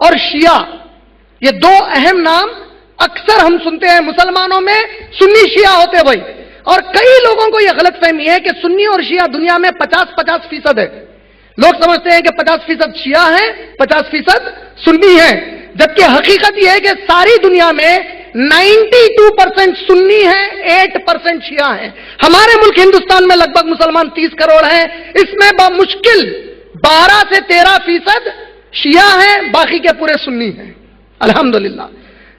اور شیعہ، یہ دو اہم نام اکثر ہم سنتے ہیں مسلمانوں میں، سنی شیعہ ہوتے بھائی. اور کئی لوگوں کو یہ غلط فہمی ہے کہ سنی اور شیعہ دنیا میں 50-50% ہے. لوگ سمجھتے ہیں کہ 50% شیعہ ہیں، 50% سنی ہیں، جبکہ حقیقت یہ ہے کہ ساری دنیا میں 92% سنی ہیں، 8% شیعہ ہیں. ہمارے ملک ہندوستان میں لگ بھگ مسلمان 30 کروڑ ہیں، اس میں بمشکل 12 سے 13% شیعہ ہیں، باقی کے پورے سنی ہیں الحمدللہ.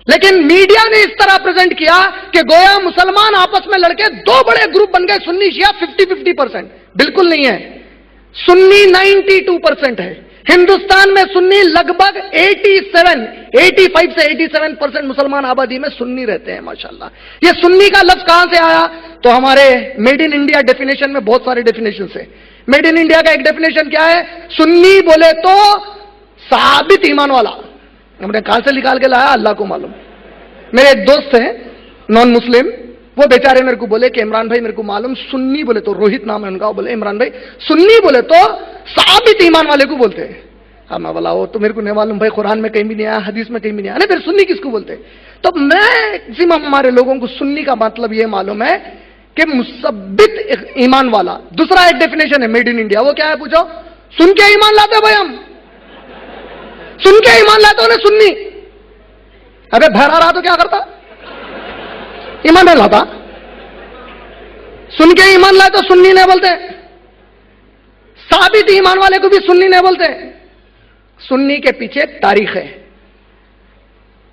لیکن میڈیا نے اس طرح پریزنٹ کیا کہ گویا مسلمان آپس میں لڑکے دو بڑے گروپ بن گئے، سنی شیعہ 50-50%. بالکل نہیں ہے. سنی 92% ہے. ہندوستان میں سنی لگ بھگ 85 سے 87% مسلمان آبادی میں سنی رہتے ہیں ماشاءاللہ. یہ سنی کا لفظ کہاں سے آیا؟ تو ہمارے میڈ ان انڈیا ڈیفینیشن میں بہت سارے ڈیفینیشن ہے. میڈ ان انڈیا کا ایک ڈیفینیشن کیا ہے؟ سنی بولے تو ثابت ایمان والا. ہم نے کہاں سے نکال کے لایا اللہ کو معلوم. میرے ایک دوست ہیں نان مسلم، وہ بیچارے میرے کو بولے کہ عمران بھائی میرے کو معلوم سنی بولے تو، روہت نام ہے ان کا، وہ بولے عمران بھائی سنی بولے تو ثابت ایمان والے کو بولتے ہیں. ہاں میں بولا وہ تو میرے کو نہیں معلوم بھائی، قرآن میں کہیں بھی نہیں آیا، حدیث میں کہیں بھی نہیں آیا. نہیں پھر سنی کس کو بولتے ہیں؟ تو میں ہمارے لوگوں کو سنی کا مطلب یہ معلوم ہے کہ مثبت ایمان والا. دوسرا ایک ڈیفینیشن ہے میڈ ان انڈیا، وہ کیا ہے پوچھو؟ سن کے ایمان لاتے بھائی، ہم سن کے ایمان لاتے انہیں سنی. ابے بہرا رہا تو کیا کرتا؟ ایمان نہیں لاتا. سن کے ایمان لائے تو سنی نہیں بولتے. ثابت ایمان والے کو بھی سنی نہیں بولتے. سنی کے پیچھے تاریخ ہے.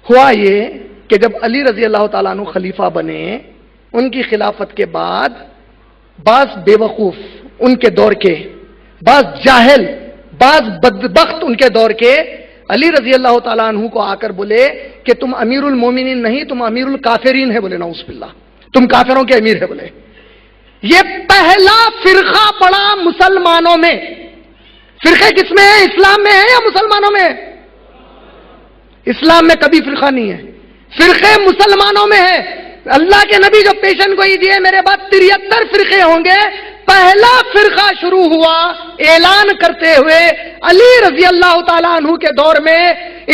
ہوا یہ کہ جب علی رضی اللہ تعالیٰ عنہ خلیفہ بنے، ان کی خلافت کے بعد بعض بے وقوف ان کے دور کے، بعض جاہل، بعض بدبخت ان کے دور کے علی رضی اللہ تعالیٰ عنہ کو آ کر بولے کہ تم امیر المومنین نہیں، تم امیر الکافرین ہے. بولے نعوذ باللہ، تم کافروں کے امیر ہے. بولے یہ پہلا فرقہ پڑا مسلمانوں میں. فرقے کس میں ہے؟ اسلام میں ہے یا مسلمانوں میں ہے؟ اسلام میں کبھی فرقہ نہیں ہے، فرقے مسلمانوں میں ہے. اللہ کے نبی جو پیشن گوئی دیے میرے بعد 73 فرقے ہوں گے. پہلا فرقہ شروع ہوا اعلان کرتے ہوئے علی رضی اللہ تعالیٰ عنہ کے دور میں.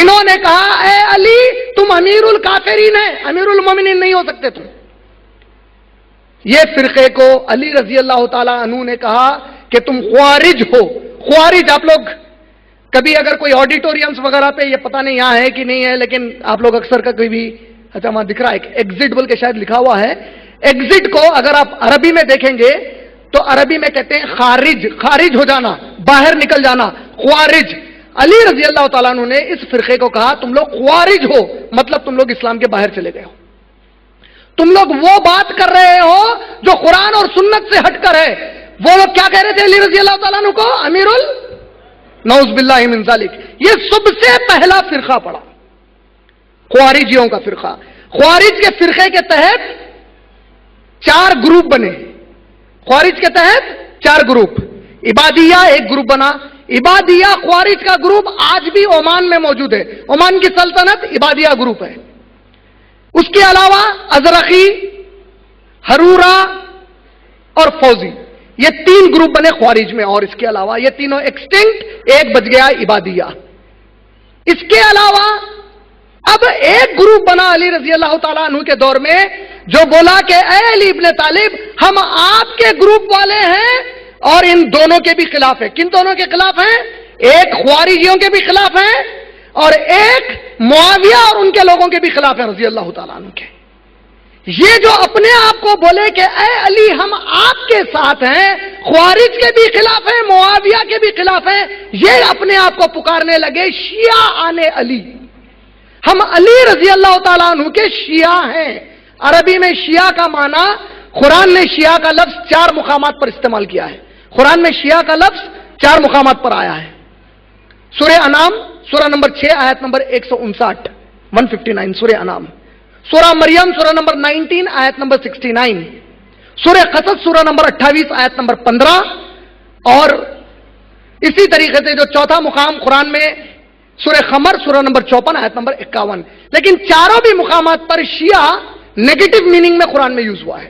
انہوں نے کہا اے علی تم امیر الکافرین ہے، امیر المومنین نہیں ہو سکتے تم. یہ فرقے کو علی رضی اللہ تعالیٰ عنہ نے کہا کہ تم خوارج ہو. خوارج آپ لوگ کبھی اگر کوئی آڈیٹورینس وغیرہ پہ، یہ پتہ نہیں یہاں ہے کہ نہیں ہے، لیکن آپ لوگ اکثر کا کوئی بھی، اچھا وہاں دکھ رہا ہے ایگزٹ بول کے شاید لکھا ہوا ہے. ایگزٹ کو اگر آپ عربی میں دیکھیں گے تو عربی میں کہتے ہیں خارج، خارج ہو جانا، باہر نکل جانا، خوارج. علی رضی اللہ تعالیٰ عنہ نے اس فرقے کو کہا تم لوگ خوارج ہو، مطلب تم لوگ اسلام کے باہر چلے گئے ہو. تم لوگ وہ بات کر رہے ہو جو قرآن اور سنت سے ہٹ کر ہے. وہ لوگ کیا کہہ رہے تھے علی رضی اللہ تعالیٰ عنہ کو؟ امیر نعوذ باللہ من ذالک. یہ سب سے پہلا فرقہ پڑا خوارجیوں کا فرقہ. خوارج کے فرقے کے تحت 4 گروپ بنے. خوارج کے تحت 4 گروپ. عبادیہ ایک گروپ بنا. عبادیہ خوارج کا گروپ آج بھی عمان میں موجود ہے. عمان کی سلطنت عبادیہ گروپ ہے. اس کے علاوہ ازرقی، حرورہ اور فوزی، یہ 3 گروپ بنے خوارج میں. اور اس کے علاوہ یہ تینوں ایکسٹنکٹ، ایک بچ گیا عبادیہ. اس کے علاوہ اب ایک گروپ بنا علی رضی اللہ تعالیٰ عنہ کے دور میں جو بولا کہ اے علی ابن طالب ہم آپ کے گروپ والے ہیں اور ان دونوں کے بھی خلاف ہیں. کن دونوں کے خلاف ہیں؟ ایک خوارجیوں کے بھی خلاف ہیں اور ایک معاویہ اور ان کے لوگوں کے بھی خلاف ہیں رضی اللہ تعالیٰ عنہ کے. یہ جو اپنے آپ کو بولے کہ اے علی ہم آپ کے ساتھ ہیں، خوارج کے بھی خلاف ہیں، معاویہ کے بھی خلاف ہیں، یہ اپنے آپ کو پکارنے لگے شیعہ آنے علی. ہم علی رضی اللہ تعالیٰ عنہ کے شیعہ ہیں. عربی میں شیعہ کا معنی، قرآن نے شیعہ کا لفظ 4 مقامات پر استعمال کیا ہے. قرآن میں شیعہ کا لفظ 4 مقامات پر آیا ہے. سورہ انعام سورہ نمبر 6 آیت نمبر 159 سورہ انعام. سورہ مریم سورہ نمبر 19 آیت نمبر 69. سورہ قصص سورہ نمبر 28 آیت نمبر 15. اور اسی طریقے سے جو چوتھا مقام قرآن میں سورہ قمر سورہ نمبر 54 آیت نمبر 51. لیکن چاروں بھی مقامات پر شیعہ نیگیٹو میننگ میں قرآن میں یوز ہوا ہے.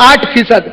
8%।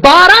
12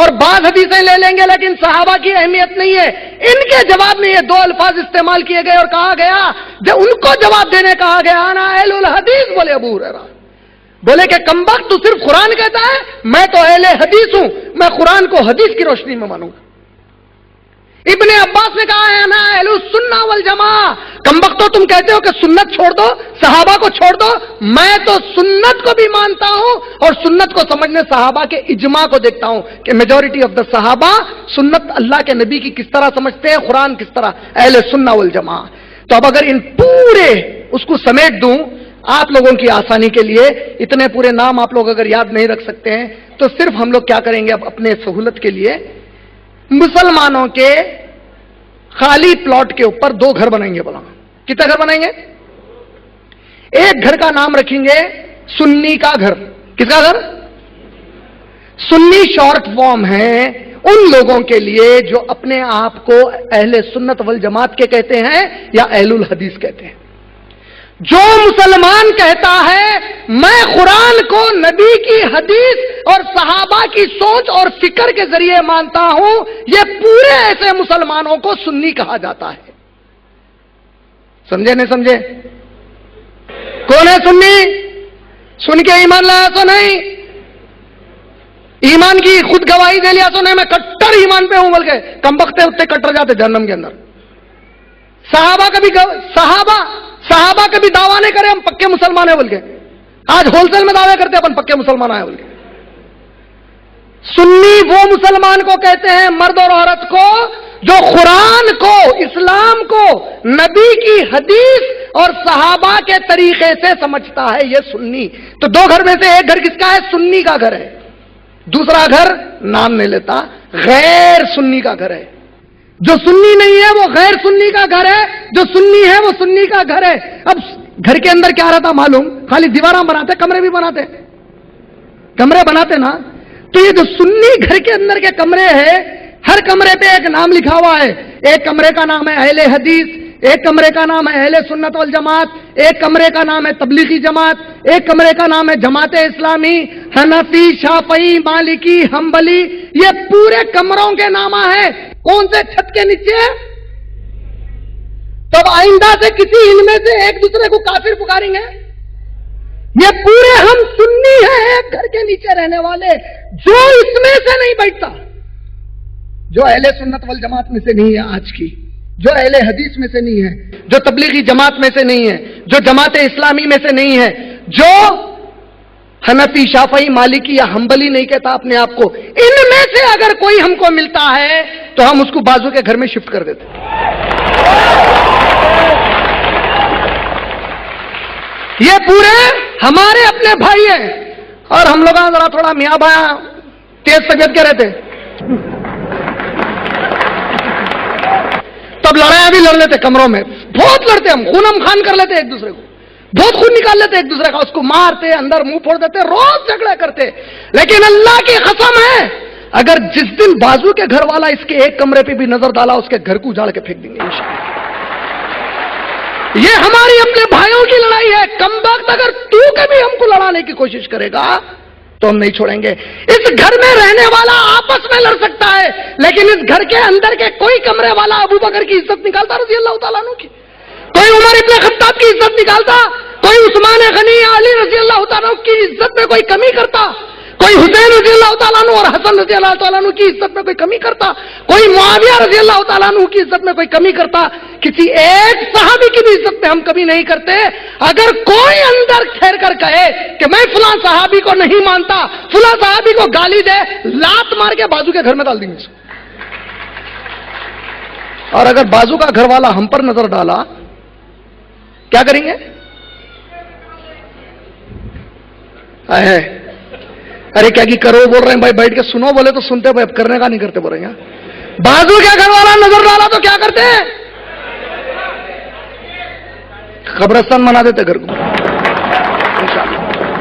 اور بعض حدیثیں لے لیں گے لیکن صحابہ کی اہمیت نہیں ہے. ان کے جواب میں یہ دو الفاظ استعمال کیے گئے اور کہا گیا، جب ان کو جواب دینے کہا گیا انا اہل الحدیث، بولے ابو ہریرہ، بولے کہ کمبخت تو صرف قرآن کہتا ہے، میں تو اہل حدیث ہوں، میں قرآن کو حدیث کی روشنی میں مانوں گا. ابن عباس نے کہا ہے انا اہل السنہ والجماعہ، کمبختو تم کہتے ہو کہ سنت چھوڑ دو، صحابہ کو چھوڑ دو، میں تو سنت کو بھی مانتا ہوں اور سنت کو سمجھنے صحابہ کے اجماع کو دیکھتا ہوں کہ میجورٹی آف دا صحابہ سنت اللہ کے نبی کی کس طرح سمجھتے ہیں، قرآن کس طرح، اہل سنہ والجماعہ. تو اب اگر ان پورے اس کو سمیٹ دوں آپ لوگوں کی آسانی کے لیے، اتنے پورے نام آپ لوگ اگر یاد نہیں رکھ سکتے ہیں تو صرف ہم لوگ کیا کریں گے اب اپنے سہولت کے لیے، مسلمانوں کے خالی پلاٹ کے اوپر دو گھر بنائیں گے. بولا کتنے گھر بنائیں گے؟ ایک گھر کا نام رکھیں گے سنی کا گھر. کس کا گھر؟ سنی شارٹ فارم ہے ان لوگوں کے لیے جو اپنے آپ کو اہل سنت والجماعت کے کہتے ہیں یا اہل الحدیث کہتے ہیں. جو مسلمان کہتا ہے میں قرآن کو نبی کی حدیث اور صحابہ کی سوچ اور فکر کے ذریعے مانتا ہوں، یہ پورے ایسے مسلمانوں کو سنی کہا جاتا ہے. سمجھے نہیں سمجھے؟ کون ہے سنی؟ سن کے ایمان لایا تو نہیں، ایمان کی خود گواہی دے لیا تو نہیں، میں کٹر ایمان پہ ہوں، بلکہ کمبختے اتنے کٹر جاتے جہنم کے اندر. صحابہ کبھی دعویٰ نہیں کرے ہم پکے مسلمان ہیں بول کے، آج ہول سیل میں دعوے کرتے اپن پکے مسلمان ہیں بول کے. سنی وہ مسلمان کو کہتے ہیں، مرد اور عورت کو، جو قرآن کو، اسلام کو، نبی کی حدیث اور صحابہ کے طریقے سے سمجھتا ہے، یہ سنی. تو دو گھر میں سے ایک گھر کس کا ہے؟ سنی کا گھر ہے. دوسرا گھر نام نہیں لیتا، غیر سنی کا گھر ہے. جو سنی نہیں ہے وہ غیر سنی کا گھر ہے، جو سنی ہے وہ سنی کا گھر ہے. اب گھر کے اندر کیا رہتا معلوم؟ خالی دیواراں بناتے، کمرے بھی بناتے، کمرے بناتے نا. تو یہ جو سنی گھر کے اندر کے کمرے ہیں، ہر کمرے پہ ایک نام لکھا ہوا ہے. ایک کمرے کا نام ہے اہل حدیث، ایک کمرے کا نام ہے اہل سنت والجماعت، ایک کمرے کا نام ہے تبلیغی جماعت، ایک کمرے کا نام ہے جماعت اسلامی، حنفی، شافعی، مالکی، حنبلی. یہ پورے کمروں کے نامہ ہیں. کون سے چھت کے نیچے؟ تب آئندہ سے کسی ان میں سے ایک دوسرے کو کافر پکاریں گے؟ یہ پورے ہم سنی ہیں، ایک گھر کے نیچے رہنے والے. جو اس میں سے نہیں بیٹھتا، جو اہل سنت والجماعت میں سے نہیں ہے آج کی، جو اہل حدیث میں سے نہیں ہے، جو تبلیغی جماعت میں سے نہیں ہے، جو جماعت اسلامی میں سے نہیں ہے، جو حنفی، شافعی، مالکی یا حنبلی نہیں کہتا اپنے آپ کو، ان میں سے اگر کوئی ہم کو ملتا ہے تو ہم اس کو بازو کے گھر میں شفٹ کر دیتے. یہ پورے ہمارے اپنے بھائی ہیں اور ہم لوگ ذرا تھوڑا میاں بھایا تیز طبیعت کے رہتے، تب لڑائیاں بھی لڑ لیتے کمروں میں، بہت لڑتے، ہم خونم خان کر لیتے ایک دوسرے کو، بہت خون نکال لیتے ایک دوسرے کا، اس کو مارتے، اندر منہ پھوڑ دیتے، روز جھگڑا کرتے. لیکن اللہ کی قسم ہے اگر جس دن بازو کے گھر والا اس کے ایک کمرے پہ بھی نظر ڈالا اس کے گھر کو اجاڑ کے پھینک دیں گے انشاءاللہ. یہ ہماری اپنے بھائیوں کی لڑائی ہے. کم وقت اگر تو کبھی ہم کو لڑانے کی کوشش کرے گا تو ہم نہیں چھوڑیں گے. اس گھر میں رہنے والا آپس میں لڑ سکتا ہے لیکن اس گھر کے اندر کے کوئی کمرے والا ابو بکر کی عزت نکالتا رضی اللہ تعالیٰ عنہ کی، کوئی عمر ابن خطاب کی عزت نکالتا، کوئی عثمان غنی علی رضی اللہ تعالیٰ عنہ کی عزت میں کوئی کمی کرتا، کوئی حسین رضی اللہ تعالیٰ عنہ اور حسن رضی اللہ تعالیٰ عنہ کی عزت میں کوئی کمی کرتا، کوئی معاویہ رضی اللہ تعالیٰ عنہ کی عزت میں کوئی کمی کرتا، کسی ایک صحابی کی بھی عزت میں ہم کمی نہیں کرتے. اگر کوئی اندر ٹھہر کر کہے کہ میں فلاں صحابی کو نہیں مانتا، فلاں صحابی کو گالی دے، لات مار کے بازو کے گھر میں ڈال دیں گے. اور اگر بازو کا گھر والا ہم پر نظر ڈالا کیا کریں گے؟ ارے کیا کرو بول رہے ہیں بھائی، بیٹھ کے سنو بولے تو سنتے بھائی، اب کرنے کا نہیں کرتے بول رہے ہیں. بازو کیا گھر والا نظر ڈالا تو کیا کرتے ہیں؟ قبرستان بنا دیتے گھر کو انشاءاللہ.